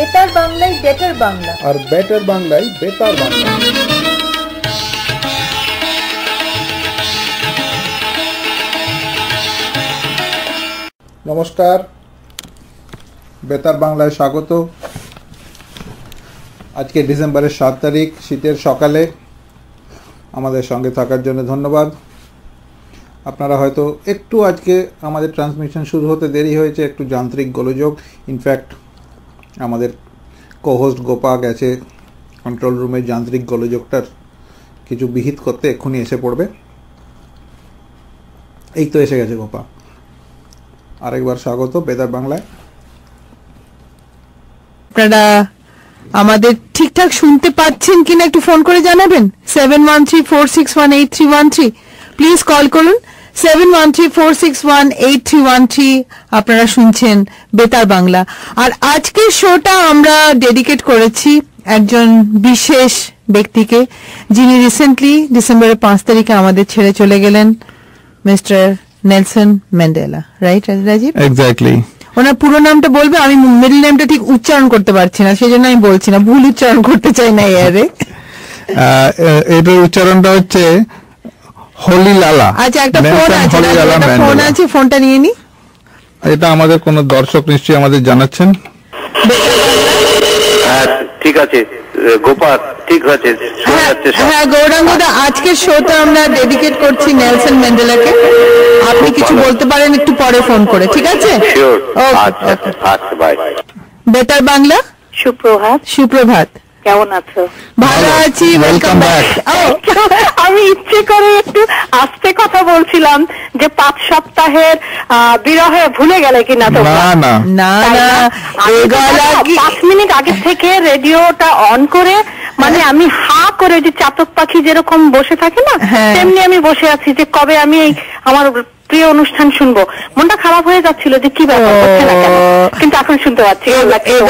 বেতার বাংলায় বেটার বাংলা, আর বেটার বাংলায় বেতার বাংলা। নমস্কার, বেতার বাংলায় স্বাগত। আজকে ডিসেম্বরের 7 তারিখ, শীতের সকালে আমাদের সঙ্গে থাকার জন্য ধন্যবাদ। আপনারা হয়তো একটু আজকে আমাদের ট্রান্সমিশন শুরু হতে দেরি হয়েছে, একটু যান্ত্রিক গোলযোগ। ইনফ্যাক্ট আমাদের কোহোস্ট গোপা গেছে কন্ট্রোল রুমে যান্ত্রিক গোলযোগটার কিছু বিহিত করতে, এক্ষুনি এসে পড়বে। এই তো এসে গেছে গোপা। আরেকবার স্বাগত বেতার বাংলায়। আপনারা আমাদের ঠিকঠাক শুনতে পাচ্ছেন কিনা একটু ফোন করে জানাবেন। 7134618313 প্লিজ কল করুন। 7134618313 আপনারা শুনছেন বেতার বাংলা। আর আজকের শোটা আমরা ডেডিকেট করেছি একজন বিশেষ ব্যক্তিকে, যিনি রিসেন্টলি ডিসেম্বরের 5 তারিখে আমাদের ছেড়ে চলে গেলেন, mister Nelson Mandela. Right Rajiv? Exactly. ওনার পুরো নামটা বলবে, আমি মিডল নেমটা ঠিক উচ্চারণ করতে পারছি না, সেই জন্য আমি বলছি না, ভুল উচ্চারণ করতে চাই না। এয়ারে এটার উচ্চারণটা হচ্ছে হলি লালা। আচ্ছা, একটা ফোন আছে, ফোনটা নিয়ে নি। এটা আমাদের কোন দর্শক নিশ্চয়ই আমাদের জানাচ্ছেন। ঠিক আছে গোপাল, ঠিক আছে। হ্যাঁ গৌরাঙ্গদা, আজকের শোটা আমরা ডেডিকেট করছি নেলসন ম্যান্ডেলাকে। আপনি কিছু বলতে পারেন একটু পরে ফোন করে, ঠিক আছে? বেটার বাংলা, সুপ্রভাত। সুপ্রভাত, কেমন আছো? ভালো আছি, ওয়েলকাম ব্যাক। আমি ইচ্ছে করে একটু আস্তে কথা বলছিলাম যে 5 সপ্তাহের বিরহে ভুলে গেলে কিনা তোমরা? না না না, 5 মিনিট আগে থেকে রেডিওটা অন করে, মানে আমি হা করে যে চাতক পাখি যেরকম বসে থাকে না, তেমনি আমি বসে আছি যে কবে আমি আমার প্রিয় অনুষ্ঠান শুনবো। মনটা খারাপ হয়ে যাচ্ছিল যে কি ব্যাপার হচ্ছে না কেন, কিন্তু এখন শুনতে পাচ্ছি।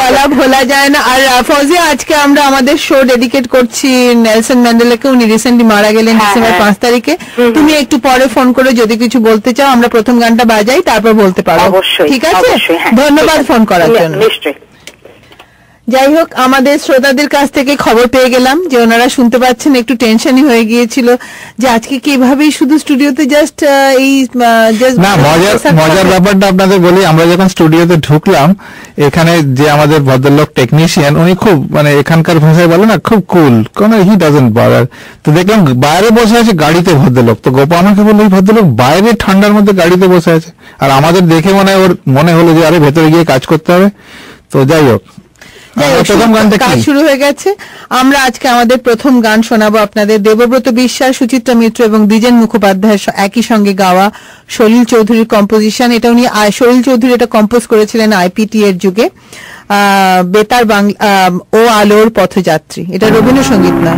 গলা ভোলা যায় না। আর ফৌজিয়া, আজকে আমরা আমাদের শো ডেডিকেট করছি নেলসন ম্যান্ডেলাকে। উনি রিসেন্টলি মারা গেলেন ডিসেম্বর 5 তারিখে। তুমি একটু পরে ফোন করে যদি কিছু বলতে চাও, আমরা প্রথম গানটা বাজাই, তারপর বলতে পারবো। অবশ্যই, ঠিক আছে? ধন্যবাদ ফোন করার জন্য। নিশ্চয়ই। যাই হোক, আমাদের শ্রোতাদের কাছ থেকে খবর পেয়ে গেলাম যে ওনারা শুনতে পাচ্ছেন, একটু টেনশনই হয়ে গিয়েছিল যে আজকে কি এভাবেই শুধু স্টুডিওতে জাস্ট এই না। মজার ব্যাপারটা আপনাদের বলি, আমরা যখন স্টুডিওতে ঢুকলাম, এখানে যে আমাদের ভদ্রলোক টেকনিশিয়ান, উনি খুব, মানে এখানকার ভাষায় বলে না, খুব কুল, কোনো হি ডাজন্ট বদার। তো দেখলাম বাইরে বসে আছে গাড়িতে ভদ্রলোক। তো গোপা আমাকে বললো, এই ভদ্রলোক বাইরে ঠান্ডার মধ্যে গাড়িতে বসে আছে। আর আমাদের দেখে ওর মনে হলো যে আরে ভেতরে গিয়ে কাজ করতে হবে। তো যাই হোক, কাজ শুরু হয়ে গেছে। আমরা আজকে আমাদের প্রথম গান শোনাবো আপনাদের। দেবব্রত বিশ্বাস, সুচিত্রা মিত্র এবং দ্বিজেন মুখোপাধ্যায় একই সঙ্গে গাওয়া সলিল চৌধুরীর কম্পোজিশন। এটা উনি সলিল চৌধুরী এটা কম্পোজ করেছিলেন আইপিটি এর যুগে। বেতার বাংলা ও আলোর পথযাত্রী, এটা রবীন্দ্রসঙ্গীত না।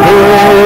Oh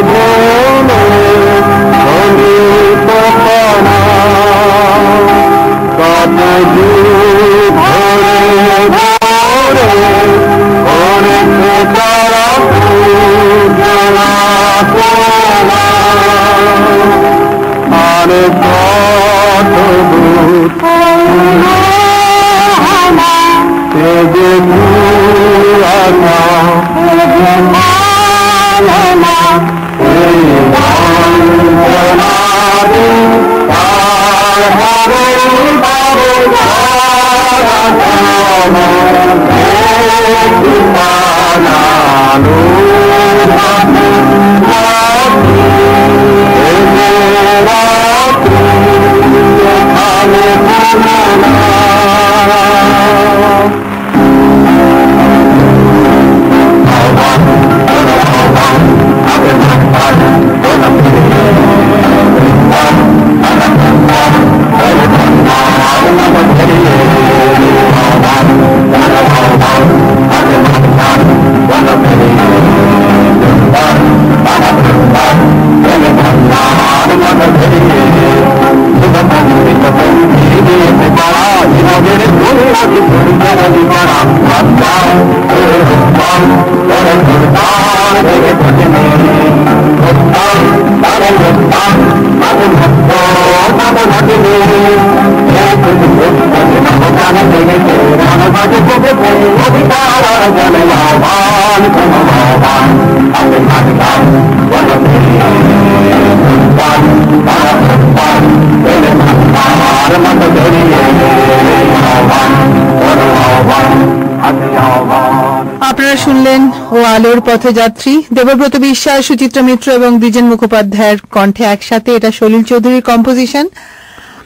আপনারা শুনলেন ও আলোর পথযাত্রী, দেবব্রত বিশ্বাস, সুচিত্রা মিত্র এবং দ্বিজেন মুখোপাধ্যায়ের কণ্ঠে একসাথে। এটা সলিল চৌধুরীর কম্পোজিশন।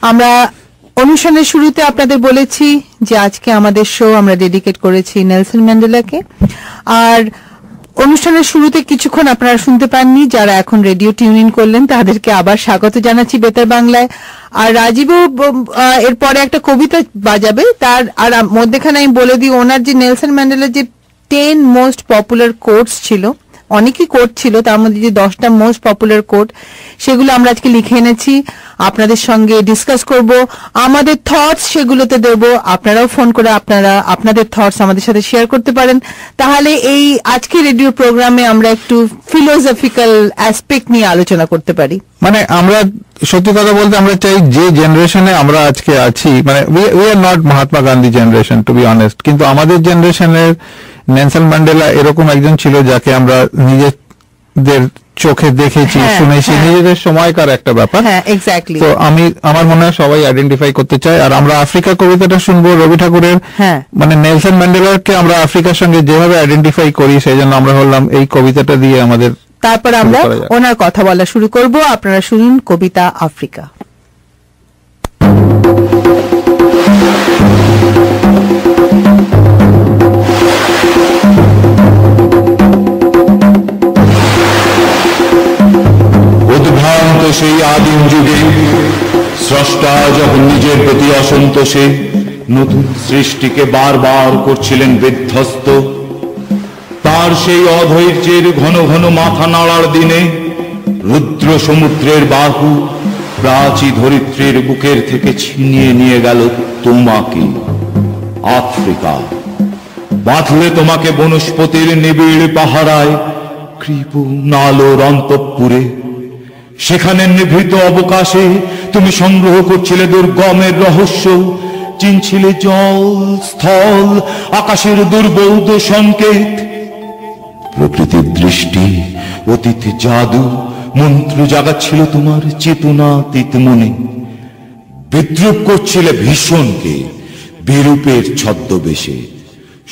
আমরা অনুষ্ঠানের শুরুতে আপনাদের বলেছি যে আজকে আমাদের শো আমরা ডেডিকেট করেছি নেলসন ম্যান্ডেলাকে। আর অনুষ্ঠানের শুরুতে কিছুক্ষণ আপনারা শুনতে পাননি, যারা এখন রেডিও টিউন ইন করলেন তাদেরকে আবার স্বাগত জানাচ্ছি বেতার বাংলায়। আর রাজীবও এরপরে একটা কবিতা বাজাবে, তার আর মধ্যেখানে আমি বলে দিই ওনার যে নেলসন ম্যান্ডেলার যে 10 মোস্ট পপুলার কোটস ছিল, অনেকই কোট ছিল, তার মধ্যে যে 10টা মোস্ট পপুলার কোট সেগুলো আমরা আজকে লিখে এনেছি, আপনাদের সঙ্গে ডিসকাস করব, আমাদের থটস সেগুলোতে দেব। আপনারাও ফোন করে আপনাদের থটস আমাদের সাথে শেয়ার করতে পারেন। তাহলে এই আজকে রেডিও প্রোগ্রামে আমরা একটু ফিলোসফিক্যাল অ্যাসপেক্ট নিয়ে আলোচনা করতে পারি। মানে আমরা সত্যি কথা বলতে আমরা চাই যে জেনারেশনে আমরা আজকে আছি, মানে we are not Mahatma Gandhi generation to be honest, কিন্তু আমাদের জেনারেশনের নেলসন ম্যান্ডেলা এরকম একজন ছিল যাকে আমরা নিজেদের চোখে দেখেছি, শুনেছি, নিজেদের সময়কার একটা ব্যাপার। তো আমার মনে হয় সবাই আইডেন্টিফাই করতে চায়। আর আমরা আফ্রিকা কবিতাটা শুনবো রবি ঠাকুরের, মানে নেলসন ম্যান্ডেলাকে আমরা আফ্রিকার সঙ্গে যেভাবে আইডেন্টিফাই করি সেই জন্য আমরা হলাম এই কবিতাটা দিয়ে আমাদের, তারপর আমরা ওনার কথা বলা শুরু করব। আপনারা শুনুন কবিতা আফ্রিকা। উদ্ভ্রান্ত সেই আদিম যুগে স্রষ্টা যখন নিজের প্রতি অসন্তোষে নতুন সৃষ্টিকে বারবার করছিলেন বিধ্বস্ত, তার সেই অধৈর্যের ঘন ঘন মাথা নাড়ার দিনে রুদ্র সমুদ্রের বাহু প্রাচী ধরিত্রীর বুকের থেকে ছিনিয়ে নিয়ে গেল তোমাকে আফ্রিকা। বাঁধলে তোমাকে বনস্পতির নিবিড় পাহারায় কৃপণ আলোর অন্তঃপুরে। সেখানে নিভৃত অবকাশে তুমি সংগ্রহ করছিলে দুর্গমের রহস্য, চিনছিলে জল, স্থল, আকাশের দুর্বোধ সংকেত। প্রকৃতির দৃষ্টি, অতীত জাদু, মন্ত্র জাগাচ্ছিল তোমার চেতনাতীত মনে। বিদ্রুপ করছিলে ভীষণকে বিরূপের ছদ্মবেশে।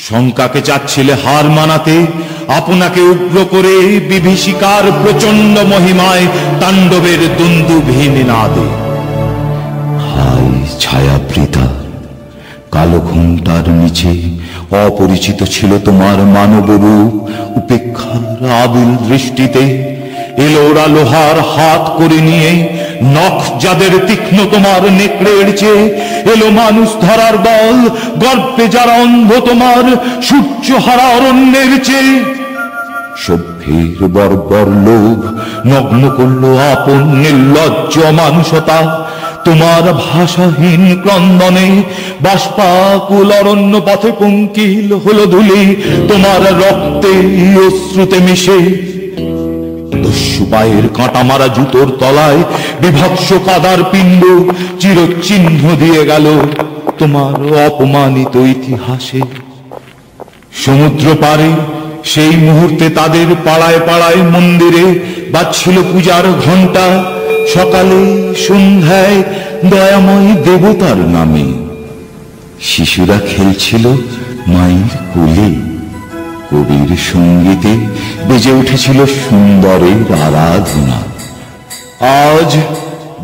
শঙ্কাকে চাচ্ছিলে হার মানাতে, আপনাকে উগ্র করে বিভীষিকার প্রচন্ড মহিমায় তাণ্ডবের দুন্দুভীন নাদে। হায় ছায়াবৃতা, কালো ঘুমটার নিচে অপরিচিত ছিল তোমার মানব রূপ। উপেক্ষার আবিল দৃষ্টিতে এলোরা লোহার হাত করে নিয়ে, নখ যাদের তীক্ষ্ণ তোমার নেকড়ের চেয়ে, এলো মানুষ ধরার বল, গর্বে যারা অন্ধ তোমার সূর্য হারা অরণ্যের চেয়ে। সভ্যের বর্বর লোভ নগ্ন করলো আপন নির্লজ্জ মানুষতা। তোমার ভাষাহীন ক্রন্দনে বাষ্পাকুল অরণ্য পথে পঙ্কিল হলো ধুলি তোমার রক্তে অশ্রুতে মিশে। দস্যু পায়ের কাঁটা মারা জুতোর তলায় বিভৎস কাদার পিণ্ড চিরচিহ্ন দিয়ে গেল তোমার অপমানিত ইতিহাসে। সমুদ্র পারে সেই মুহূর্তে তাদের পাড়ায় পাড়ায় মন্দিরে বাজছিল পূজার ঘণ্টা। সকালে সন্ধ্যায় দয়াময় দেবতার নামে শিশুরা খেলছিল মায়ের কোলে। কবির সঙ্গীতে বেজে উঠেছিল সুন্দরের আরাধনা। আজ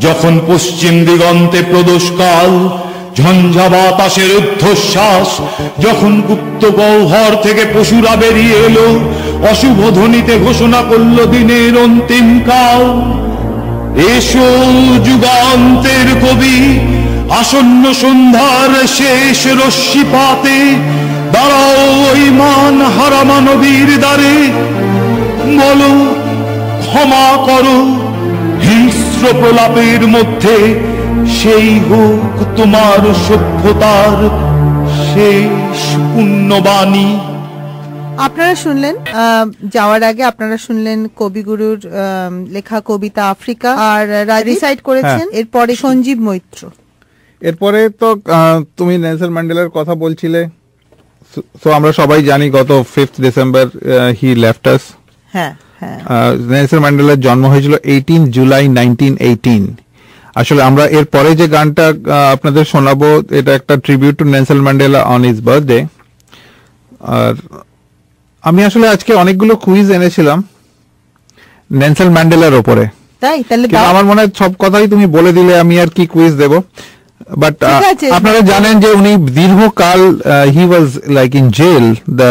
যখন পশ্চিম দিগন্তে প্রদোষকাল, ঝঞ্ঝা বাতাসের ঊর্ধ্বশ্বাস, যখন গুপ্ত গহ্বর থেকে পশুরা বেরিয়ে এলো, অশুভ ধ্বনিতে ঘোষণা করল দিনের অন্তিম কাল। এসো যুগান্তের কবি, আসন্ন সন্ধ্যার শেষ রশ্মিপাতে দাঁড়াও ওই মান হারা মানবীর দ্বারে, বলো ক্ষমা করো হিংস্র প্রলাপের মধ্যে, সেই হোক তোমার সভ্যতার শেষ পুণ্যবাণী। আপনারা শুনলেন, যাওয়ার আগে আপনারা শুনলেন কবিগুরুর লেখা কবিতা আফ্রিকা, আর রিসাইট করেছেন এরপরে সঞ্জীব মৈত্র। এরপরে তো তুমি নেলসন ম্যান্ডেলার কথা বলছিলে, সো আমরা সবাই জানি গত 5th ডিসেম্বর হি লেফট আস। হ্যাঁ হ্যাঁ, নেলসন ম্যান্ডেলার জন্ম হয়েছিল 18 জুলাই 1918। আসলে আমরা এর পরে যে গানটা আপনাদের শোনাবো, এটা একটা tribute to Nelson Mandela on his birthday. আর আমি আসলে আজকে অনেকগুলো কুইজ এনেছিলাম নেলসন ম্যান্ডেলার ওপরে, তাই তাহলে আমার মনে হয় সব কথাই তুমি বলে দিলে, আমি আর কি কুইজ দেব। বাট আপনারা জানেন যে উনি দীর্ঘকাল he was like in jail, the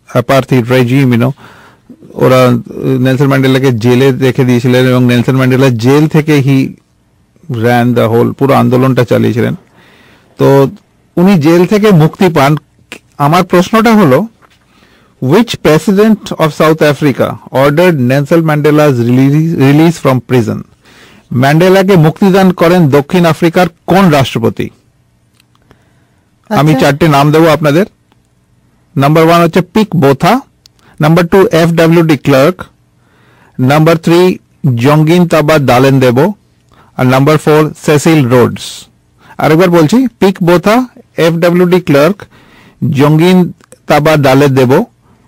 apartheid regime, ওরা নেলসন ম্যান্ডেলাকে জেলে রেখে দিয়েছিলেন এবং নেলসন ম্যান্ডেলা জেল থেকে হি র্যান দ্য হোল, পুরো আন্দোলনটা চালিয়েছিলেন। তো উনি জেল থেকে মুক্তি পান। আমার প্রশ্নটা হলো, which president of South Africa ordered Nelson Mandela's release from prison? ম্যান্ডেলাকে মুক্তিদান করেন দক্ষিণ আফ্রিকার কোন রাষ্ট্রপতি? আমি চারটে নাম দেবো আপনাদের। নাম্বার 1 হচ্ছে Pik Botha, number 2 FWD Klerk, number 3 Jongintaba Dalindyebo, আর নাম্বার 4 সেসিল রোডস। আরেকবার বলছি, Pik Botha, FWD Klerk, Jongintaba Dalindyebo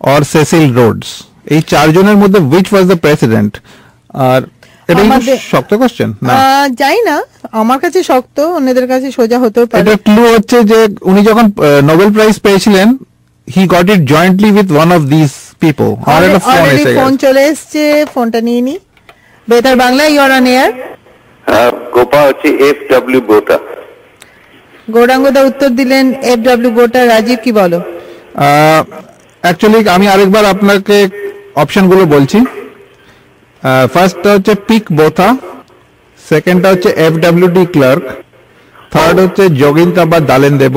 আর সেসিল রোডস। এই চারজনের মধ্যে which was the president? আর এটা কি শক্ত কোশ্চেন না? জানি না, আমার কাছে শক্ত, অন্যদের কাছে সোজা হতেও পারে। এটা ক্লু হচ্ছে যে উনি যখন নোবেল প্রাইজ পেয়েছিলেন, he got it jointly with one of these people. আর একটা ফোন চলে এসেছে, ফোনটা নিয়ে নি। Betar Bangla, you are on air. Gopa হচ্ছে FW বোটা। গৌরাঙ্গদা উত্তর দিলেন FW বোটা। রাজীব কি বলো? অ্যাকচুয়ালি আমি আরেকবার আপনাকে অপশনগুলো বলছি। ফার্স্টটা হচ্ছে পিক বোথা, সেকেন্ডটা হচ্ছে FWD ক্লার্ক, থার্ড হচ্ছে জগিনতাবা দালেন দেব,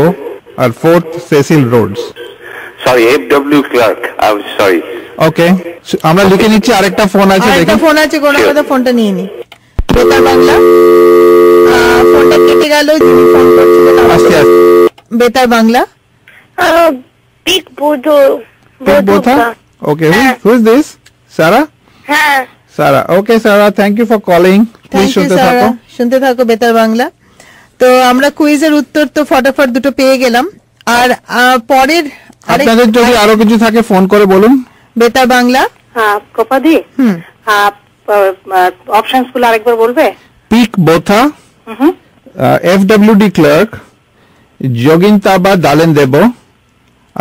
আর fourth Cecil Rhodes. Sorry, FW Klerk, I am sorry. Okay, আমরা লিখে নিচ্ছি। আরেকটা ফোন আছে, দেখি ফোন আছে, গৌরাঙ্গদা ফোনটা নিয়ে নি। বেতার বাংলা, ফোনটা কেটে গেল, যিনি ফোন করছিলেন। আস্তে আস্তে। Betar Bangla, Pik Botha. Okay, who is this? Sarah? হ্যাঁ, Sarah. Okay, Sarah, thank you for calling. Please শুনতে থাকো বেতার বাংলা। তো আমরা কুইজের উত্তর তো ফটাফট দুটো পেয়ে গেলাম। আর পরের আপনাদের যদি আরো কিছু থাকে ফোন করে বলুন। বেতার বাংলা। হ্যাঁ কোপাদি, অপশনস গুলো আরেকবার বলবে? Pik Botha, FWD Klerk, Jongintaba Dalindyebo,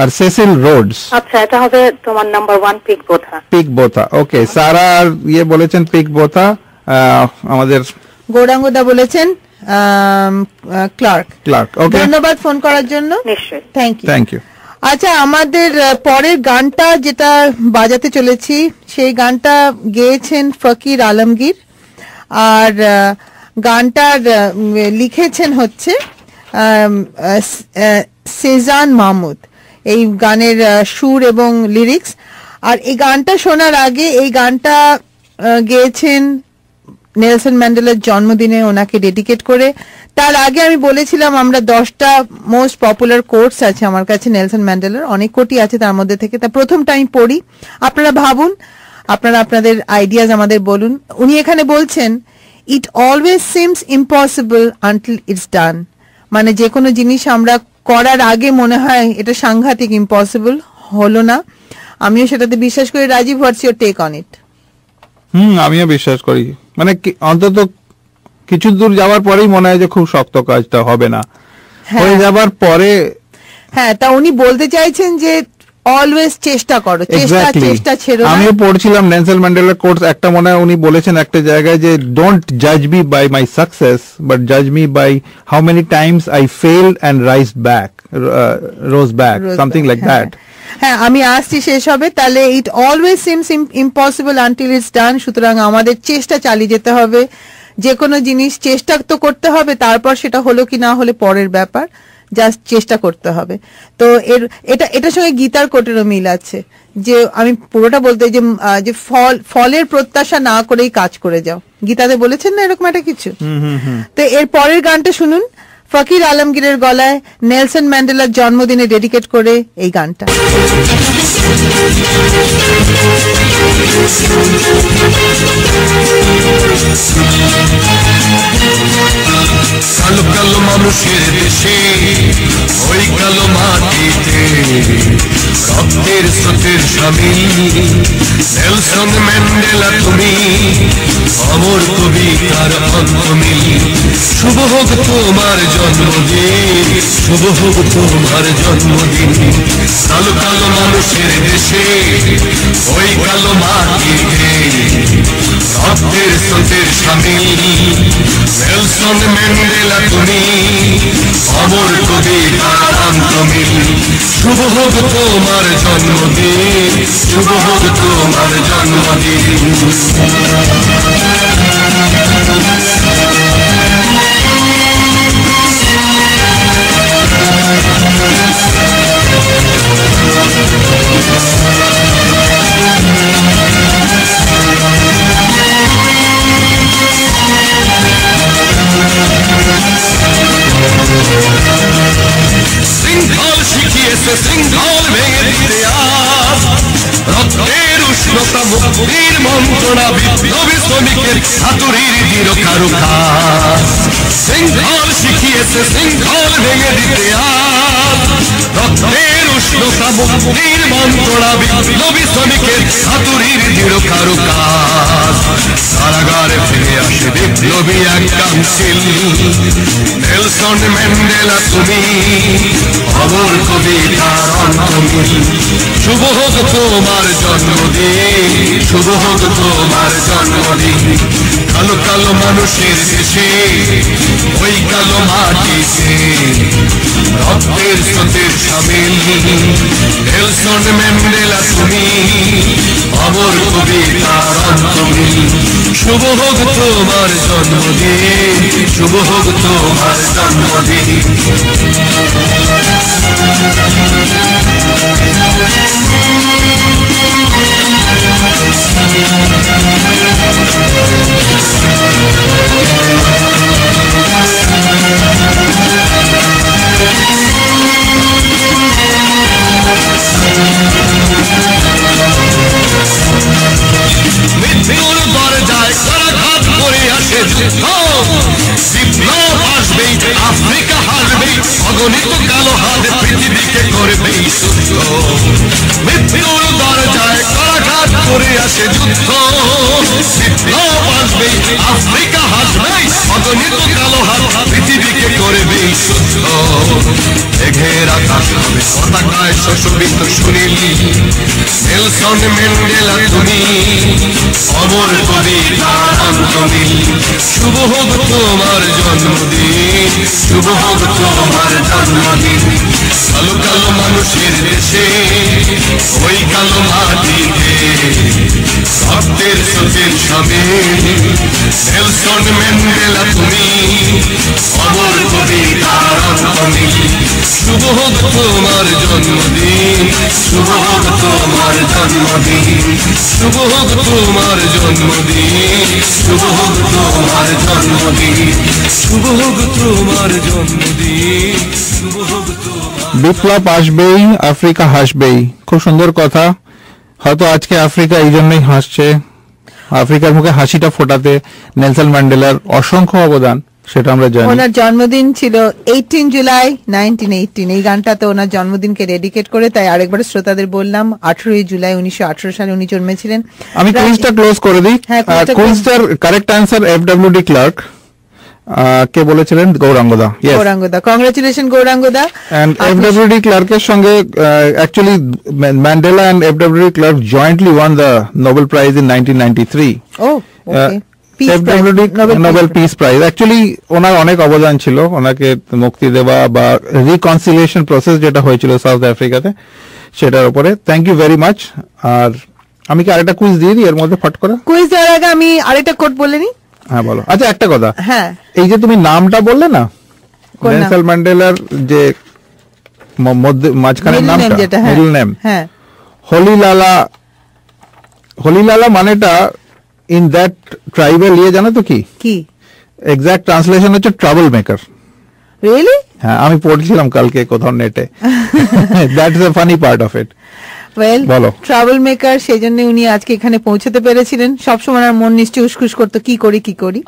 আর সেসিল রোডস। আচ্ছা, এটা হবে তোমার number 1, Pik Botha. Pik Botha, okay. Sara আর ইয়ে বলেছেন পিক বোথা, আমাদের গৌরাঙ্গদা বলেছেন ক্লার্ক। ওকে, ধন্যবাদ ফোন করার জন্য। নিশ্চয়ই, থ্যাংক ইউ। আচ্ছা, আমাদের পরের গানটা যেটা বাজাতে চলেছি, সেই গানটা গেয়েছেন ফকির আলমগীর, আর গানটার লিখেছেন হচ্ছে সেজান মাহমুদ। এই গানের সুর এবং লিরিক্স। আর এই গানটা শোনার আগে, এই গানটা গেয়েছেন নেলসন ম্যান্ডেলার জন্মদিনে ওনাকে ডেডিকেট করে। তার আগে আমি বলেছিলাম আমরা 10টা মোস্ট পপুলার কোটস আছে আমার কাছে নেলসন ম্যান্ডেলার, অনেক কোটি আছে তার মধ্যে থেকে। তা প্রথমটা আমি পড়ি, আপনারা ভাবুন, আপনারা আপনাদের আইডিয়াজ আমাদের বলুন। উনি এখানে বলছেন, ইট always seems impossible until it's ডান। মানে যে কোনো জিনিস আমরা করার আগে মনে হয় এটা সাংঘাতিক ইম্পসিবল, হলো না। আমিও সেটাতে বিশ্বাস করি। Rajiv, what's your take on it? আমিও বিশ্বাস করি, মানে অন্তত কিছু দূর যাওয়ার পরেই মনে হয় যে খুব শক্ত কাজটা হবে না, হয়ে যাবার পরে। হ্যাঁ, তা উনি বলতে চাইছেন যে অলওয়েজ চেষ্টা করো, চেষ্টা ছেড়ো না। আমিও পড়ছিলাম নেলসন ম্যান্ডেলার কোর্স, একটা মনে হয় উনি বলেছেন একটা জায়গায় যে ডোন্ট জাজ me by my success but জাজ me by how many Times I failed and rose back, something like that. হ্যাঁ, আমি আসছি শেষ হবে, তাহলে ইট always seems impossible until it's ডান। সুতরাং আমাদের চেষ্টা চালিয়ে যেতে হবে, যে কোনো জিনিস চেষ্টা তো করতে হবে, তারপর সেটা হলো কি না হলে পরের ব্যাপার, জাস্ট চেষ্টা করতে হবে। তো এটার সঙ্গে গীতার কোটেরও মিল আছে, যে আমি পুরোটা বলতে যে ফলের প্রত্যাশা না করেই কাজ করে যাও, গীতাতে বলেছেন না এরকম একটা কিছু। তো এর পরের গানটা শুনুন, ফকির আলমগীরের গলায় নেলসন ম্যান্ডেলার জন্মদিনে ডেডিকেট করে এই গানটা। কালো কালো মানুষের দেশে, ওই কালো মাটিতে রক্তের স্রোতের সামিল নেলসন ম্যান্ডেলা তুমি, অমর কবিতার অন্তমিল। শুভ হোক তোমার জন্মদিন, শুভ হোক তোমার জন্মদিন। কালো কালো মানুষের দেশে, ওই কালো মাটিতে রক্তের স্রোতের সামিল নেলসন ম্যান্ডেলা তুমি, অমর কবিতার অন্তমিল। শুভ হোক তোমার জন্মদিন, শুভ হোক তোমার জন্মদিন। শৃঙ্খল শিখিয়েছে শৃঙ্খল ভেঙে দিতে আজ, রক্তের উষ্ণতা মুক্তির মন্ত্রণা বিপ্লবী শ্রমিকের হাতুড়ির দৃঢ় কারুকাজ। শৃঙ্খল শিখিয়েছে শৃঙ্খল ভেঙে দিতে আজ, রক্তের উষ্ণতা মুক্তির মন্ত্রণা বিপ্লবী শ্রমিকের হাতুড়ির দৃঢ় কারুকাজ। কারাগারে ফিরে আসে বিপ্লবী এক কাউন্সিল নেলসন ম্যান্ডেলা তুমি, অমর কবিতার অন্তমিল। শুভ হোক তোমার জন্মদিন, শুভ হোক তোমার জন্মদিন। কালো কালো মানুষের দেশে, ওই কালো মাটিতে রক্তের স্রোতের সামিল নেলসন ম্যান্ডেলা তুমি, অমর কবিতার অন্তমিল। শুভ হোক তোমার জন্মদিন, শুভ হোক তোমার জন্মদিন। মৃত্যুর দরজায় করাঘাত করে আসে যুদ্ধ, বিপ্লব আসবেই, আফ্রিকা হারবেই, অগণিত কালো হাত পৃথিবীকে করবেই শুদ্ধ। মৃত্যুর দরজায় করাঘাত করে আসে যুদ্ধ, বিপ্লব আসবেই, আফ্রিকা হারবেই, অগণিত কালো হাত পৃথিবীকে করবেই শুদ্ধ। মেঘের আকাশ হবে পতাকায় শোষিত সুনীল নেলসন ম্যান্ডেলা তুমি, অমর কবিতার অন্তমিল। শুভ হোক তোমার জন্মদিন, শুভ হোক তোমার জন্মদিন। কালো কালো মানুষের দেশে, ওই কালো মাটিতে রক্তের স্রোতের সামিল নেলসন ম্যান্ডেলা তুমি, অমর কবিতার অন্তমিল। শুভ হোক তোমার জন্মদিন, শুভ হোক তোমার জন্মদিন। শুভ হোক তোমার জন্মদিন, শুভ হোক তোমার জন্মদিন। শুভ হোক তোমার জন্মদিন, শুভ হোক তোমার। বিপ্লব আসবেই, আফ্রিকা হাসবেই। খুব সুন্দর কথা। হয়তো আজকে আফ্রিকা এই জন্যই হাসছে, আফ্রিকার মুখে হাসিটা ফোটাতে নেলসন ম্যান্ডেলার অসংখ্য অবদান, সেটা আমরা জানি। ওনার জন্মদিন ছিল 18 জুলাই 1918। এই গানটা তো ওনার জন্মদিনকে ডেডিকেট করে, তাই আরেকবার শ্রোতাদের বললাম 18 জুলাই 1918 সালে উনি জন্মেছিলেন। আমি কুইজটা ক্লোজ করে দিই। কুইজটার কারেক্ট অ্যান্সার FWD ক্লার্ক। কে বলেছিলেন? গৌরাঙ্গদা। গৌরাঙ্গদা, কংগ্রাচুলেশন গৌরাঙ্গদা। And FWD ক্লার্কের সঙ্গে actually Mandela and FWD Clark jointly won the Nobel Prize in 1993. Oh, okay. FWD Nobel Peace Prize. Actually ওনার অনেক অবদান ছিল, ওনাকে মুক্তি দেওয়া বা রিকনসিলিয়েশন প্রসেস যেটা হয়েছিল সাউথ আফ্রিকাতে সেটার উপরে। Thank you very much. আর আমি কি আরেকটা কুইজ দিয়ে দিই এর মধ্যে ফট করে? কুইজ দেওয়ার আগে আমি আরেকটা কোড বলে নি। হ্যাঁ বলো। আচ্ছা একটা কথা, হ্যাঁ এই যে তুমি নামটা বললে না নেলসন ম্যান্ডেলার, যে মাঝখানের নামটা মিডল নেম, হ্যাঁ হলিলালা, হলিলালা মানেটা ইন দ্যাট ট্রাইবাল ইয়ে জানো তো কি? কি এক্সাক্ট ট্রান্সলেশন হচ্ছে ট্রাবল মেকার। রিয়েলি? হ্যাঁ আমি পড়ছিলাম কালকে কোথাও নেটে। That's the funny part of it. Well, বলো। ট্রাভেল মেকার, সেই জন্য উনি আজকে এখানে পৌঁছতে পেরেছিলেন। সবসময় আর মন নিশ্চয়ই উসখুস করতো কি করি।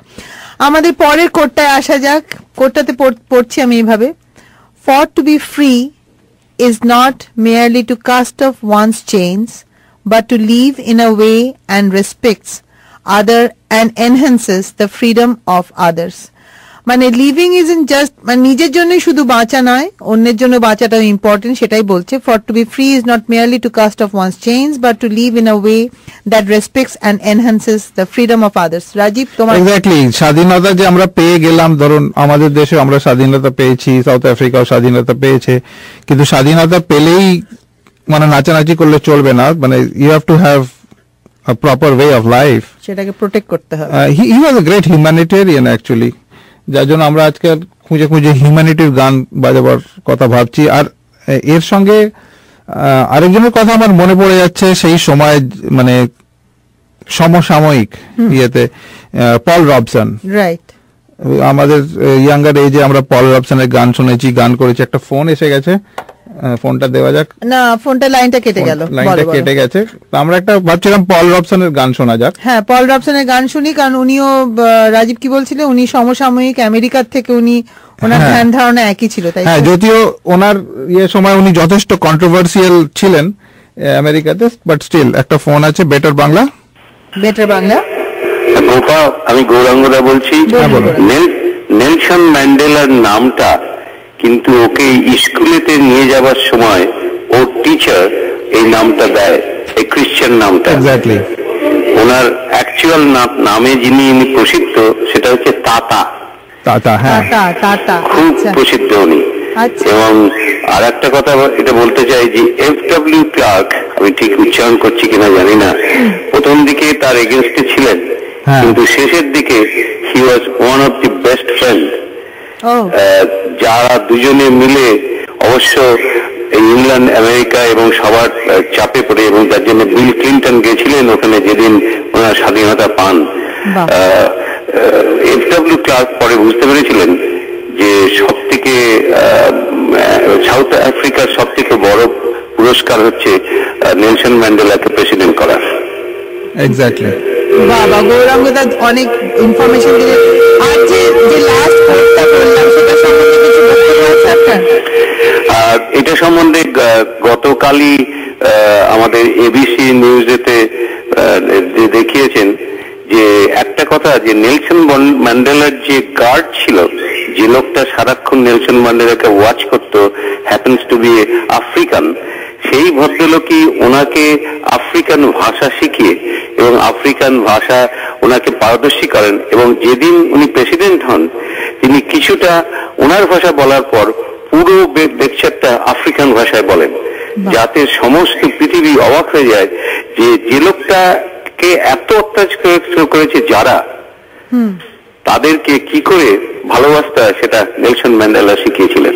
আমাদের পরের কোডটায় আসা যাক। কোডটাতে পড়ছি আমি এইভাবে, for to be free is not merely to cast off one's chains but to live in a way and respects other and enhances the freedom of others. মানে লিভিং ইজ ইন জাস্ট, মানে নিজের জন্যই শুধু বাঁচা নয়, অন্যের জন্য বাঁচাটাও important, সেটাই বলছে। For to be free is not merely to cast off one's chains but to live in a way that respects and enhances the freedom of others. Rajiv, তোমার? এক্স্যাক্টলি, স্বাধীনতা যে আমরা পেয়ে গেলাম, ধরুন আমাদের দেশে আমরা স্বাধীনতা পেয়েছি, সাউথ আফ্রিকাও স্বাধীনতা পেয়েছে, কিন্তু স্বাধীনতা পেলেই মানে নাচানাচি করলে চলবে না, মানে you have to have a proper way of life, সেটাকে প্রোটেক্ট করতে হবে। he was a great humanitarian actually, যার জন্য আমরা আজকে খুঁজে হিউম্যানিটির গান বাজাবার কথা ভাবছি। আর এর সঙ্গে আরেকজনের কথা আমার মনে পড়ে যাচ্ছে, সেই সময় মানে সমসাময়িক ইয়েতে পল রবসন, রাইট, আমাদের ইয়াঙ্গার এজে আমরা পল রবসনের গান শুনেছি, গান করেছি। একটা ফোন এসে গেছে, ফোনটা দেওয়া যাক না, ফোনটা লাইনটা কেটে গেল, লাইনটা কেটে গেছে। আমরা একটা ভাবছিলাম পল রবসনের গান শোনা যাক। হ্যাঁ, পল রবসনের গান শুনি, কারণ উনিও, রাজীব কি বলছিলেন, উনি সমসাময়িক আমেরিকার থেকে, উনি ওনার ধ্যান ধারণা একই ছিল, তাই? হ্যাঁ, যদিও ওনার সময় উনি যথেষ্ট কন্ট্রোভার্সিয়াল ছিলেন আমেরিকাতে, বাট স্টিল একটা ফোন আছে। বেটার বাংলা, বেটার বাংলা। গোপা, আমি গৌরাঙ্গদা বলছি। নেলসন ম্যান্ডেলার নামটা কিন্তু ওকে স্কুলেতে নিয়ে যাবার সময় ওর টিচার এই নামটা দেয়, এই ক্রিশ্চিয়ান নামটা। এক্স্যাক্টলি। ওনার অ্যাকচুয়াল নামে যিনি প্রসিদ্ধ সেটা হচ্ছে তাতা। তাতা, হ্যাঁ, তাতা খুব প্রসিদ্ধ উনি। এবং আর একটা কথা এটা বলতে চাই যে FW ক্লার্ক, আমি ঠিক উচ্চারণ করছি কিনা জানি না, প্রথম দিকে তার এগেনস্টে ছিলেন, কিন্তু শেষের দিকে he was one of the best friend. যারা দুজনে মিলে অবশ্য ইংল্যান্ড, আমেরিকা এবং সবার চাপে পড়ে, এবং যার জন্য বিল ক্লিন্টন গেছিলেন ওখানে যেদিন ওনার স্বাধীনতা পান। FW ক্লার্ক পরে বুঝতে পেরেছিলেন যে সব থেকে সাউথ আফ্রিকার সব থেকে বড় পুরস্কার হচ্ছে নেলসন ম্যান্ডেলাকে প্রেসিডেন্ট করা। এক্স্যাক্টলি। বাবা, গৌরাঙ্গদা অনেক ইনফরমেশন দিলেন। আর যে লাস্ট কোডটা বললাম সেটা সম্বন্ধে কিছু বক্তব্য আছে আপনার? এটা সম্বন্ধে গতকালই আমাদের ABC নিউজেতে দেখিয়েছেন যে একটা কথা, যে নেলসন ম্যান্ডেলার যে গার্ড ছিল, যে লোকটা সারাক্ষণ নেলসন ম্যান্ডেলাকে ওয়াচ করতো, হ্যাপেন্স টু বি আফ্রিকান, সেই ভদ্রলোকই ওনাকে আফ্রিকান ভাষা শিখিয়ে এবং আফ্রিকান ভাষা ওনাকে পারদর্শী করেন। এবং যেদিন উনি প্রেসিডেন্ট হন, তিনি কিছুটা ওনার ভাষা বলার পর পুরো লেকচারটা আফ্রিকান ভাষায় বলেন, যাতে সমস্ত পৃথিবী অবাক হয়ে যায় যে যে লোকটাকে এত অত্যাচার করেছে যারা, তাদেরকে কি করে ভালোবাসতে হয় সেটা নেলসন ম্যান্ডেলা শিখিয়েছিলেন।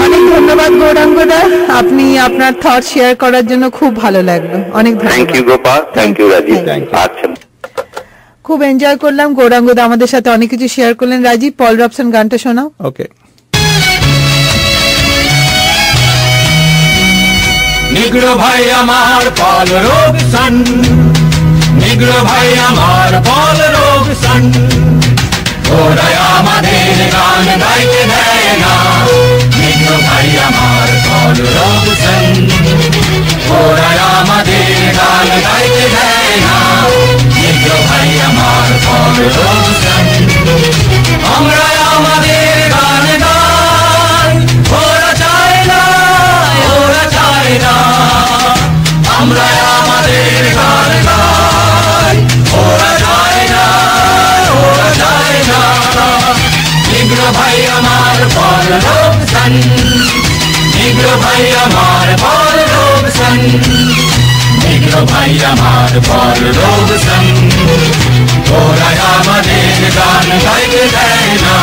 অনেক ধন্যবাদ গৌরাঙ্গদা, আপনি আপনার থট শেয়ার করার জন্য খুব ভালো লাগলো। অনেক ধন্যবাদ। Thank you Gopa, thank you Rajiv. আচ্ছা, খুব এনজয় করলাম। গৌরাঙ্গদা আমাদের সাথে অনেক কিছু শেয়ার করলেন। রাজীব, পল রবসন গানটা শোনাও। ওকে। নিগ্রো ভাই আমার পল রবসন, নিগ্রো ভাই আমার পল রবসন, ওরা আমাদের গান গাইতে দেয় না। নিগ্রো ভাই আমার পল রবসন, ওরা আমাদের গান গাইতে দেয় না। নিগ্রো ভাই আমার পল রবসন। আমরা আমাদের গান গাই, ওরা যায় না, ওরা যায় না। নিগ্র ভাই আমার পরলোক সন, নিগ্র ভাই আমার পরলোক সন, নিগ্র ভাই আমার পরলোক সন। ওরা আমাদের গান গাইতে দেয় না,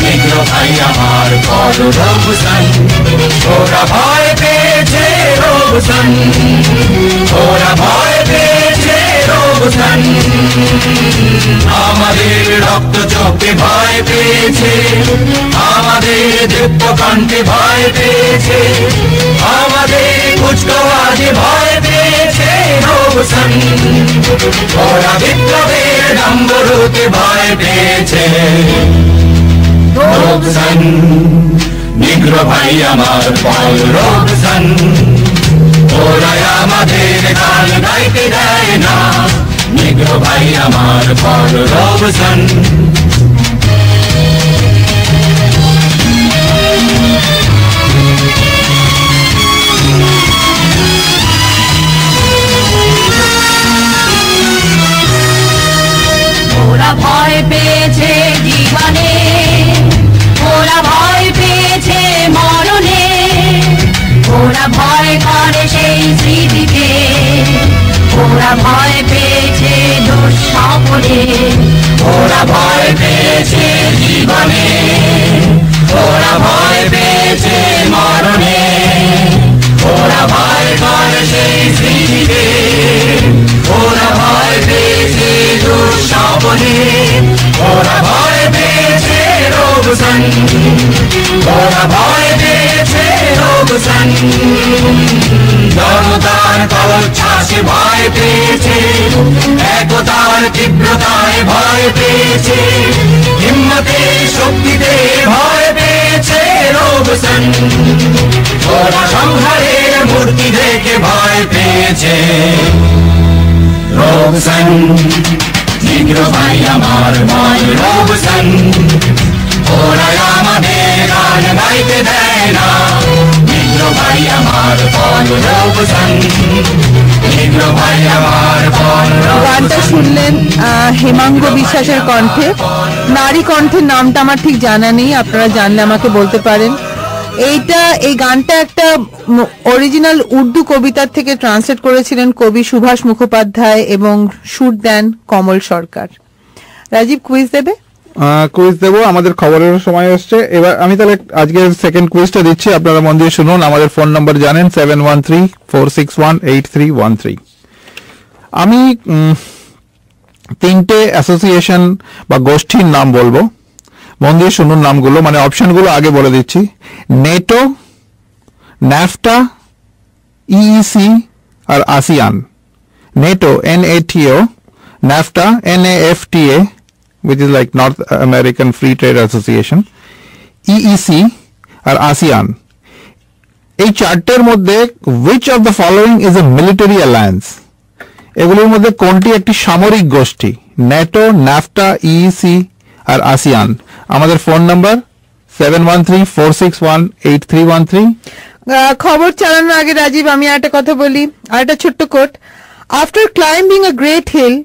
নিগ্র ভাই আমার পরলোক সন। ওরা ভয় পেয়েছে রোবসন, ওরা ভয় পেয়েছে রোবসন। আমাদের রক্ত চোখে ভয় পেয়েছে, আমাদের দীপ্ত কণ্ঠে ভয় পেয়েছে, আমাদের কুচকাওয়াজে ভয় পেয়েছে রোবসন। ওরা বিপ্লবের ডম্বরুকে ভয় পেয়েছে রোবসন। নিগ্র ভাই আমার পল রোবসন, ওরা আমাদের গান গাইতে দেয় না, নিগ্র ভাই আমার পল রোবসন। ওরা ভয় পেয়েছে জীবনে, ওরা ভয় পেয়েছে মরণে, ওরা ভয় করে সেই স্মৃতিকে, ওরা ভয় পেয়েছে দুঃস্বপ্নে, ওরা ভয় পেয়েছে জীবনে, ওরা ভয় পেয়েছে মরণে, ওরা ভয় করে সেই স্মৃতিকে, ওরা ভয় পেয়েছে দুঃস্বপ্নে, ওরা ভয় পেয়েছে রোবসন, ওরা ভয় পেয়েছে রোবসন। জনতার কলচ্ছ্বাসে ভয় পেয়েছে, একতার তীব্রতায় ভয় পেয়েছে, হিম্মতে শক্তিতে ভয় পেয়েছে রোবসন। ওরা সংহারের মূর্তি দেখে ভয় পেয়েছে রোবসন। নিগ্র ভাই আমার বল রোবসন, ওরা আমাদের গান গাইতে দেয় না, নিগ্র ভাই আমার বল রোবসন, নিগ্র ভাই আমার বল রোবসন। গানটা শুনলেন হেমাঙ্গ বিশ্বাসের কণ্ঠে। নারী কণ্ঠের নামটা আমার ঠিক জানা নেই, আপনারা জানলে আমাকে বলতে পারেন। এই গানটা একটা অরিজিনাল উর্দু কবিতার থেকে ট্রান্সলেট করেছিলেন কবি সুভাষ মুখোপাধ্যায় এবং সুর দেন কমল সরকার। রাজীব কুইজ দেবে? কুইজ দেবো, আমাদের খবরের সময় এসছে। এবার আমি তাহলে আজকে সেকেন্ড কুইজটা দিচ্ছি, আপনারা মন দিয়ে শুনুন। আমাদের ফোন নাম্বার জানেন 7134618313। আমি 3টে অ্যাসোসিয়েশন বা গোষ্ঠীর নাম বলবো, মন দিয়ে শুনুন নামগুলো, মানে অপশনগুলো আগে বলে দিচ্ছি। নেটো, ন্যাফটা, ইইসি আর ASEAN. NATO NATO, NAFTA NAFTA, which is like North American Free Trade Association, EEC R ASEAN। এই চারটের মধ্যে which of the following is a military alliance? এগুলোর মধ্যে কোনটি একটি সামরিক গোষ্ঠী? নেটো, ন্যাফটা, EEC আর ASEAN। আমাদের ফোন নাম্বার 7134618313। খবর চালানোর আগে রাজীব আমি একটা কথা বলি, আর একটা ছোট্ট coat. After climbing a great hill,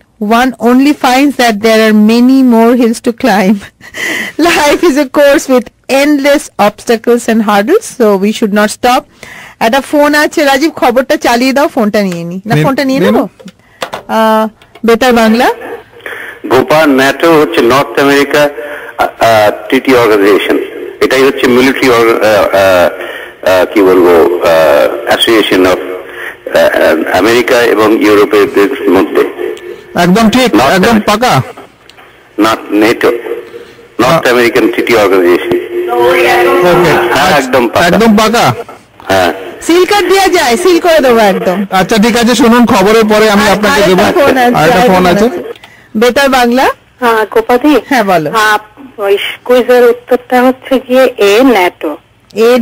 one only finds that there are many more hills to climb. Life is a course with endless obstacles and hurdles, so we should not stop. একটা phone আছে রাজীব, খবরটা চালিয়ে দাও, ফোনটা নিয়ে নি না, ফোনটা নিয়ে নেবো। বেতার বাংলা। গোপা, ন্যাটো হচ্ছে নর্থ আমেরিকা ট্রিটি অর্গানাইজেশন, এটাই হচ্ছে মিলিটারি কি বলবো অ্যাসোসিয়েশন অফ আমেরিকা এবং ইউরোপের মধ্যে। একদম ঠিক, একদম পাকা। NATO north American treaty organization. হ্যাঁ একদম পাকা, একদম পাকা। হ্যাঁ, সিল কার্ড দেওয়া যায়, সিল করে দেবো একদম। আচ্ছা ঠিক আছে, শুনুন খবরের পরে আমি আপনাকে দেবো। আরেকটা ফোন আছে। বেতার বাংলা। হ্যাঁ গোপাদি, হ্যাঁ বলো। ওই কুইজের উত্তরটা হচ্ছে গিয়ে ন্যাটো।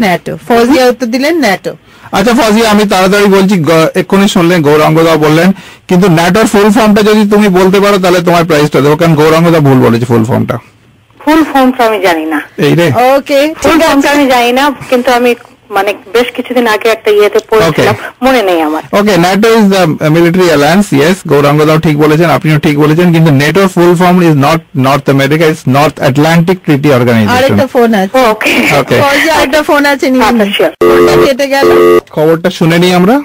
ন্যাটো। ফৌজিয়া উত্তর দিলেন ন্যাটো। আচ্ছা ফজিয়া, আমি তাড়াতাড়ি বলছি, এক্ষুনি শুনলেন গৌরাঙ্গদা বললেন, কিন্তু ন্যাটোর ফুল ফর্মটা যদি তুমি বলতে পারো তাহলে তোমার প্রাইসটা দেবো, কারণ গৌরাঙ্গদা ভুল বলেছে ফুল ফর্মটা। ফুল ফর্মটা আমি জানি না। এই রে, ওকে ফুল ফর্মটা আমি জানি না, কিন্তু আমি মানে বেশ কিছুদিন আগে একটা ইয়েতে পড়েছিলাম, মনে নেই আমার। Okay, NATO is the military alliance. Yes, গৌরাঙ্গদাও ঠিক বলেছেন, আপনিও ঠিক বলেছেন, কিন্তু নেটোর full form is not North America, is North Atlantic Treaty Organisation. আরেকটা ফোন আছে। ওকে ওকে, আরেকটা ফোন আছে, কেটে গেল। খবরটা শুনে নিই আমরা।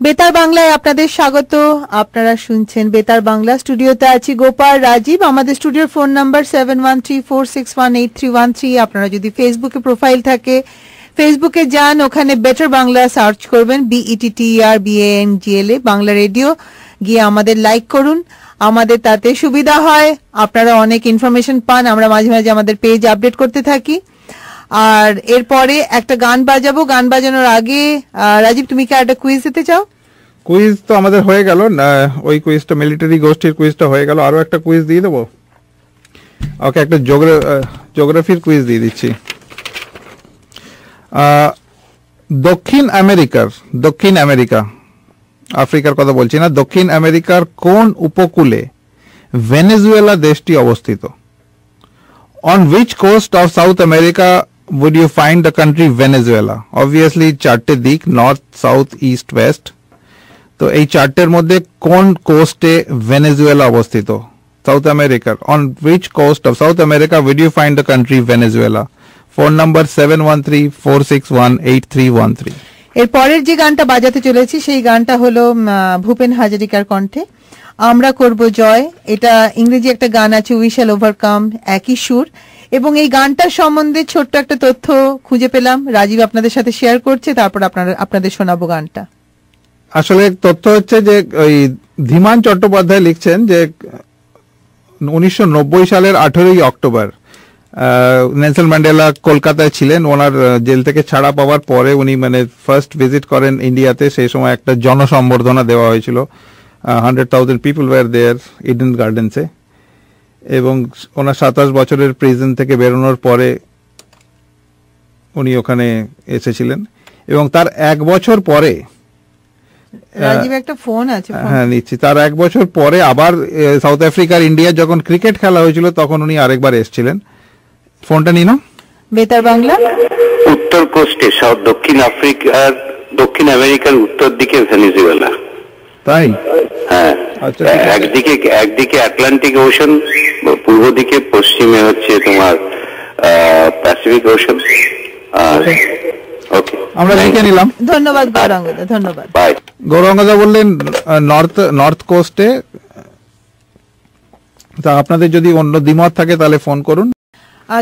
বেতার বাংলায় আপনাদের স্বাগত। আপনারা শুনছেন বেতার বাংলা। স্টুডিওতে আছি গোপাল, রাজীব। আমাদের স্টুডিওর ফোন নাম্বার 7134618313। আপনারা যদি ফেসবুকে প্রোফাইল থাকে, ফেসবুকে যান, ওখানে বেটার বাংলা সার্চ করবেন, BETTERBANGLA বাংলা রেডিও, গিয়ে আমাদের লাইক করুন। আমাদের তাতে সুবিধা হয়, আপনারা অনেক ইনফরমেশন পান। আমরা মাঝে মাঝে আমাদের পেজ আপডেট করতে থাকি। আর এরপরে একটা গান বাজাবো। গান বাজানোর আগে রাজীব, তুমি কি একটা কুইজ দিতে চাও? কুইজ তো আমাদের হয়ে গেল, ওই কুইজটা মিলিটারি গোষ্ঠীর কুইজটা হয়ে গেল। আরো একটা কুইজ দিয়ে দেবো। ওকে, একটা জিওগ্রাফির কুইজ দিয়ে দিচ্ছি। দক্ষিণ আমেরিকা, আফ্রিকার কথা বলছি না, দক্ষিণ আমেরিকার কোন উপকূলে ভেনেজুয়েলা দেশটি অবস্থিত? On which coast of South America would you find the country Venezuela? Obviously চারটে দিক, নর্থ, সাউথ, ইস্ট, ওয়েস্ট। তো এই চারটের মধ্যে কোন কোস্টে ভেনেজুয়েলা অবস্থিত? সাউথ আমেরিকার। On which coast of South America would you find the country Venezuela? Phone number 7134618313। এর পরের যে গানটা বাজাতে চলেছি সেই গানটা হলো ভূপেন হাজারিকার কণ্ঠে আমরা করব জয়। এটা ইংরেজি একটা গান আছে, উই শ্যাল ওভারকাম, একই সুর। এবং এই গানটার সম্বন্ধে ছোট্ট একটা তথ্য খুঁজে পেলাম, রাজীব আপনাদের সাথে শেয়ার করছে, তারপর আপনাদের শোনাবো গানটা। আসলে তথ্য হচ্ছে যে ওই ধীমান চট্টোপাধ্যায় লিখছেন যে 1990 সালের 18ই অক্টোবর নেলসন ম্যান্ডেলা কলকাতায় ছিলেন। ওনার জেল থেকে ছাড়া পাওয়ার পরে উনি মানে ফার্স্ট ভিজিট করেন ইন্ডিয়াতে। সেই সময় একটা জনসম্বর্ধনা দেওয়া হয়েছিল, 100,000 পিপল ওয়ার দেয়ার ইডেন গার্ডেন্সে। এবং ওনার 27 বছরের প্রিজন থেকে বেরোনোর পরে উনি ওখানে এসেছিলেন। এবং তার 1 বছর পরে, রাজীব একটা ফোন আছে, হ্যাঁ নিচ্ছি, তার 1 বছর পরে আবার সাউথ আফ্রিকার ইন্ডিয়া যখন ক্রিকেট খেলা হয়েছিল তখন উনি আরেকবার এসেছিলেন। ফোনটা নিন। বেতার বাংলা। উত্তর কোস্টে, দক্ষিণ আমেরিকার উত্তর দিকে ভেনেজুয়েলা। তাই? হ্যাঁ, একদিকে আটলান্টিক ওশন, পূর্ব দিকে, পশ্চিমে হচ্ছে তোমার প্যাসিফিক ওশন। ওকে, আমরা লিখে নিলাম। ধন্যবাদ গৌরাঙ্গদা, ধন্যবাদ। গৌরাঙ্গদা বললেন নর্থ কোস্টে। তা আপনাদের যদি অন্য দ্বিমত থাকে তাহলে ফোন করুন।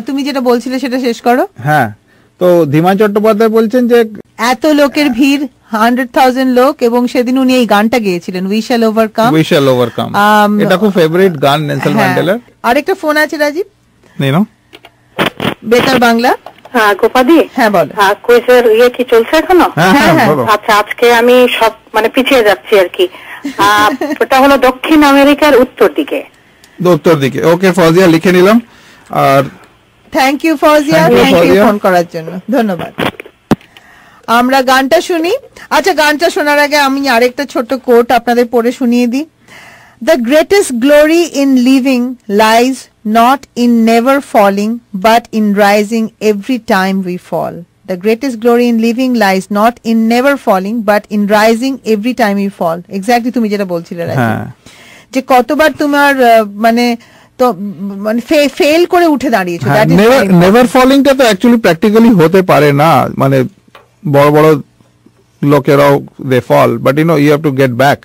তুমি যেটা বলছিলে সেটা শেষ করো। হ্যাঁ, তো ধীমান চট্টোপাধ্যায় বলছেন যে এত লোকের ভিড়, 100,000 লোক, এবং সেদিন উনি এই গানটা গেয়েছিলেন, উই শ্যাল ওভারকাম। এটা খুব ফেভারিট গান নেলসন ম্যান্ডেলার। আরেকটা ফোন আছে রাজীব, নিন। বেতার বাংলা। হ্যাঁ গোপাদি। হ্যাঁ বল। কুইজের ইয়ে কি চলছে এখনো? আচ্ছা, আজকে আমি সব মানে পিছিয়ে যাচ্ছি আর কি। ওটা হলো দক্ষিণ আমেরিকার উত্তর দিকে। ওকে ফজিয়া, লিখে নিলাম। আর thank you Fauzia, thank you phone করার জন্য, ধন্যবাদ। আমরা গানটা শুনি। আচ্ছা, গানটা শোনার আগে আমি আরেকটা ছোট কোট আপনাদের পড়ে শুনিয়ে দিই। The greatest glory in living lies not in never falling but in rising every time we fall. The greatest glory in living lies not in never falling but in rising every time we fall. Exactly তুমি যেটা বলছিলে রাজীব, যে কতবার তোমার মানে তো মানে fail করে উঠে দাঁড়িয়েছো। নেভার ফলিংটা তো অ্যাকচুয়ালি প্র্যাকটিক্যালি হতে পারে না, মানে বড় বড় লোকেরাও they fall, but you know you have to get back,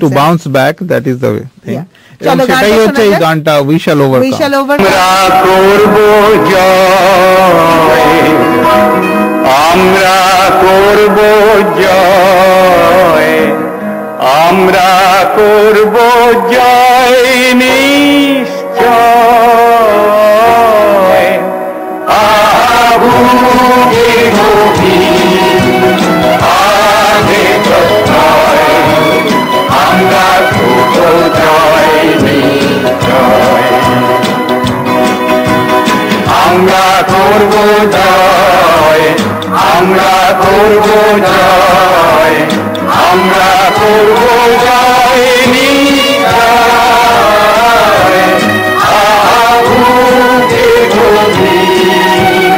to bounce back, that is the way thing. এবং সেটাই হচ্ছে এই গানটা, উই শ্যাল ওভারকাম। আমরা করব জয়, আমরা করব জয় নিশ্চয়। আগুনে গভীর আগে প্রত্যয়, আমরা করব জয় নিশ্চয়। আমরা করব জয়, আমরা করব জয়, আমরা করব জয় নিশ্চয়। আগুনে গভীর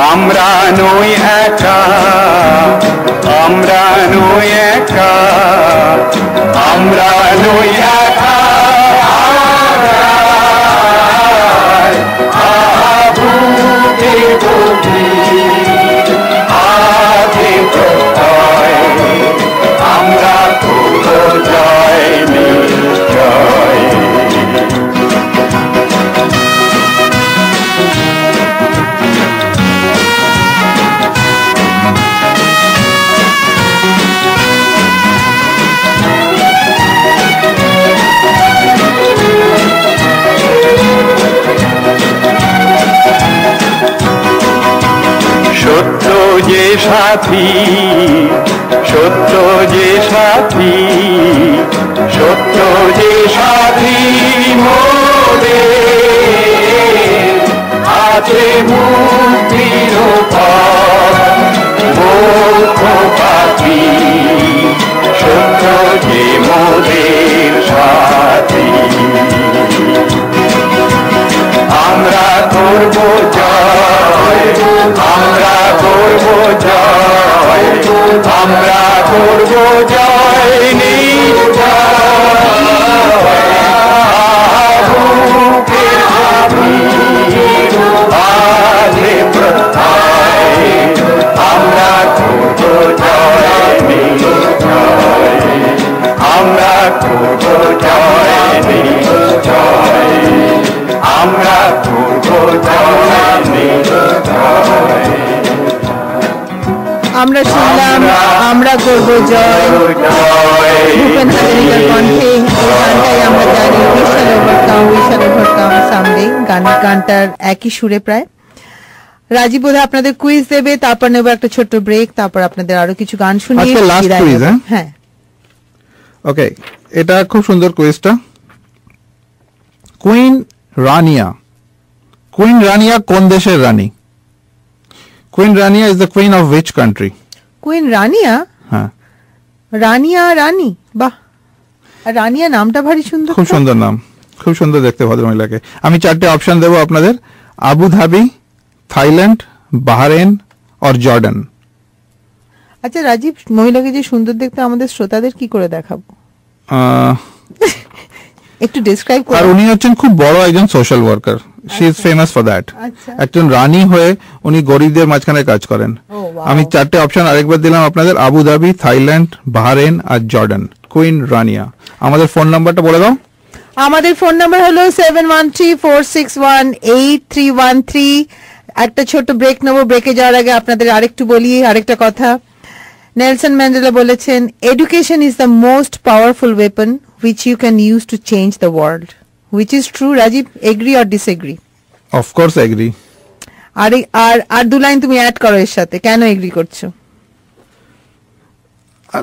আমরা নই একা, আমরা নই একা, আমরা নই একা, বুকের গভীর আছে প্রত্যয়, আমরা করব জয় নিশ্চয়। সত্য যে সাথী, সত্য যে সাথী, সত্য যে সাথী মোদের, আছে মুক্তির পথ মোক্ষ পাখি, সত্য যে মোদের সাথী। আমরা করব জয়, আমরা করব জয়, আমরা করব জয় নিশ্চয়। বুকের গভীর আছে প্রত্যয়, আমরা করব জয় নিশ্চয়, আমরা করব জয় নিশ্চয়, আমরা করব জয় নিশ্চয়। আমরা শুনলাম আমরা করব জয়, ভূপেন হাজারিকার কণ্ঠে। এই গানটাই আমরা জানি, we shall overcome, we shall overcome someday. গানটার একই সুরে প্রায়। রাজীব বোধহয় আপনাদের কুইজ দেবে, তারপর নেব একটা ছোট্ট ব্রেক, তারপর আপনাদের আরো কিছু গান শুনিয়ে বিদায় নেব। হ্যাঁ, ওকে, এটা খুব সুন্দর কুইজটা। কুইন রানিয়া, কুইন রানিয়া কোন দেশের রানী? Queen Rania is the queen of which country? Queen Rania? হ্যাঁ, রানিয়া রানী, বাহ, রানিয়া নামটা ভারী সুন্দর, খুব সুন্দর নাম, খুব সুন্দর দেখতে ভদ্রমহিলাকে। আমি 4টে অপশন দেবো আপনাদের: আবুধাবি, থাইল্যান্ড, বাহরেন আর জর্ডান। আচ্ছা রাজীব, মহিলাকে যে সুন্দর দেখতে আমাদের শ্রোতাদের কি করে দেখাবো? একটু ডেসক্রাইব করুন। আর উনি হচ্ছেন খুব বড় একজন social worker, she is famous for that. একজন রানী হয়ে উনি গরিবদের মাঝখানে কাজ করেন। আমি 4টে অপশন আরেকবার দিলাম আপনাদের: আবুধাবি, থাইল্যান্ড, বাহরেন আর জর্ডান। কুইন রানিয়া। আমাদের ফোন নাম্বারটা বলে দাও। আমাদের ফোন নাম্বার হলো 7134618313। একটা ছোট ব্রেক নেব। ব্রেকে যাওয়ার আগে আপনাদের আরেকটু বলি আরেকটা কথা। নেলসন ম্যান্ডেলা বলেছেন, education is the most powerful weapon which you can use to change the world. Which is true, Rajiv? Agree or disagree? Of course agree. আর দু লাইন তুমি অ্যাড করো এর সাথে, কেন এগ্রি করছো?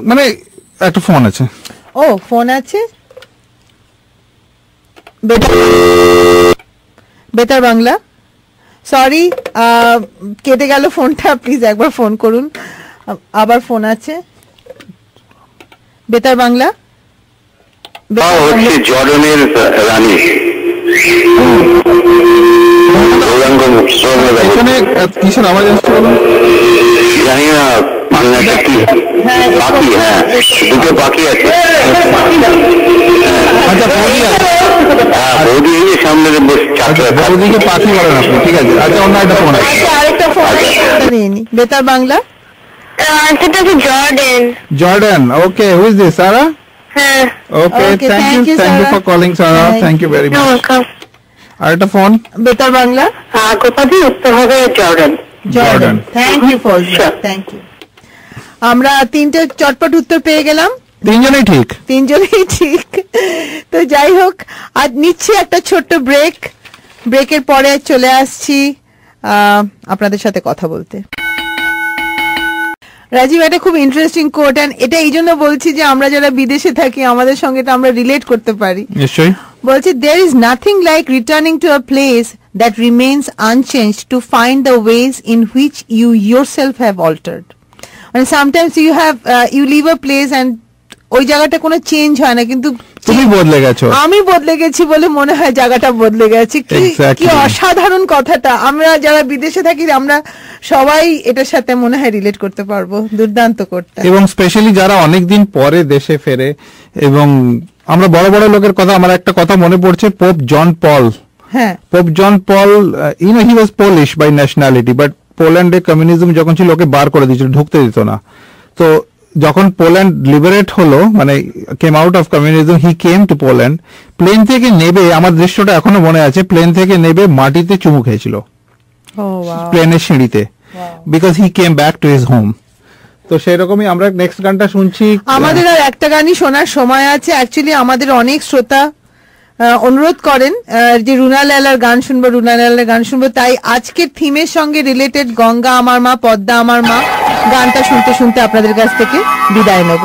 মানে একটা ফোন আছে। ও, ফোন আছে। বেতার বাংলা, সরি কেটে গেল ফোনটা, প্লিজ একবার ফোন করুন। আবার ফোন আছে। বেতার বাংলা হচ্ছে জর্ডানের রানী। কিসের আওয়াজ আসছে জানি না, পাখি। হ্যাঁ, দুটো পাখি আছে। আচ্ছা, বৌদি আছে। হ্যাঁ, বৌদি সামনে বৌদিকে পাখি বলেন আপনি, ঠিক আছে। আচ্ছা, অন্য একটা ফোন আছে। আরেকটা ফোন নিয়ে বেতার বাংলা। সেটা হচ্ছে Jordan. Jordan, okay. Who is this? Sara? হ্যাঁ। Okay, thank you for calling, Sarah. Thank you very much. আরেকটা ফোন। বেতার বাংলা। কোথায় উত্তর হবে Jordan. Jordan, thank you for thank you. আমরা 3টে চটপট উত্তর পেয়ে গেলাম। তিনজনেই ঠিক। তো যাই হোক, আজ নিচ্ছি একটা ছোট্ট ব্রেক। ব্রেকের পরে চলে আসছি আপনাদের সাথে কথা বলতে। রাজীব, এটা খুব ইন্টারেস্টিং কোট, এন্ড এটা এই জন্য বলছি যে আমরা যারা বিদেশে থাকি আমাদের সঙ্গে এটা আমরা রিলেট করতে পারি। নিশ্চয়ই। বলছি, there is nothing like returning to a place that remains unchanged to find the ways in which you yourself have altered. And sometimes you leave a place and ওই জায়গাটা কোনো চেঞ্জ হয় না, কিন্তু তুমি বদলে গেছো। আমি বদলে গেছি বলে মনে হয় জায়গাটা বদলে গেছে। কি অসাধারণ কথাটা, আমরা যারা বিদেশে থাকি আমরা সবাই এটার সাথে মনে হয় রিলেট করতে পারবো। দুর্দান্ত করতে, এবং স্পেশালি যারা অনেকদিন পরে দেশে ফেরে, এবং আমরা বড় বড় লোকের কথা, আমার একটা কথা মনে পড়ছে, পোপ জন পল। হ্যাঁ, Pope John Paul, he was Polish by nationality, but পোল্যান্ডে কমিউনিজম যখন ছিল ওকে বার করে দিয়েছিল, ঢুকতে দিত না। তো যখন পোল্যান্ড লিবারেট হলো, মানে came out of communism, he came to Poland. Plane থেকে নেবে, আমার দৃশ্যটা এখনো মনে আছে, প্লেন থেকে নেবে মাটিতে চুমু খেয়েছিল প্লেনের সিঁড়িতে, because he came back to his home. তো সেই রকমই আমরা নেক্সট গানটা শুনছি। আমাদের আর একটা গানই শোনার সময় আছে। অ্যাকচুয়ালি আমাদের অনেক শ্রোতা অনুরোধ করেন যে রুনা লায়লার গান শুনবো, রুনা লায়লার গান শুনবো, তাই আজকের থিমের সঙ্গে রিলেটেড গঙ্গা আমার মা পদ্মা আমার মা গানটা শুনতে শুনতে আপনাদের কাছ থেকে বিদায় নেব।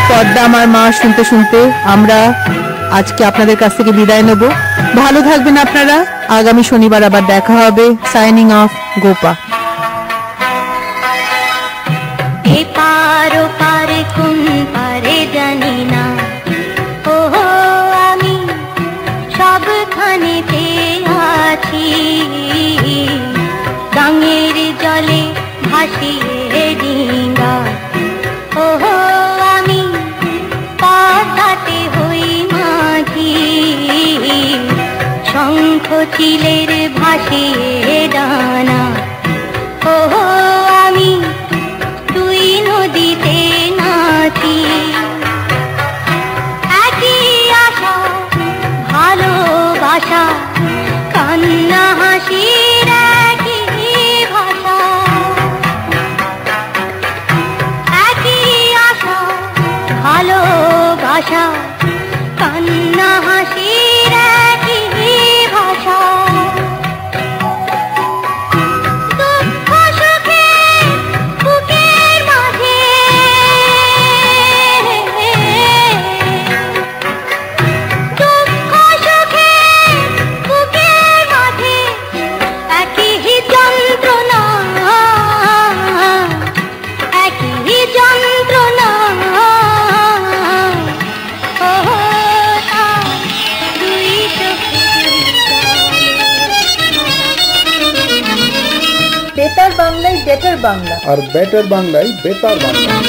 পদ্মা আমার মা শুনতে শুনতে আমরা আজকে আপনাদের কাছ থেকে বিদায় নেব। ভালো থাকবেন আপনারা। আগামী শনিবার আবার দেখা হবে। Signing off, Gopa. এপারো পারে কোন পারে জানি না, ওহো আমি সবখানেতে আছি। গাঙের জলে ভাসিয়ে ডিঙ্গা, ওহো আমি পাতাতে হই মাঝি। শঙ্খ চিলের ভাসিয়ে ডানা, ওহো আমি দুই নদীতে নাচি। একই আশা ভালোবাসা, কান্না হাসির একই ভাষা। একই আশা ভালোবাসা, কান্না হাসির একই ভাষা। বেটার বাংলা। আর বেটার বাংলায় বেতার বাংলা।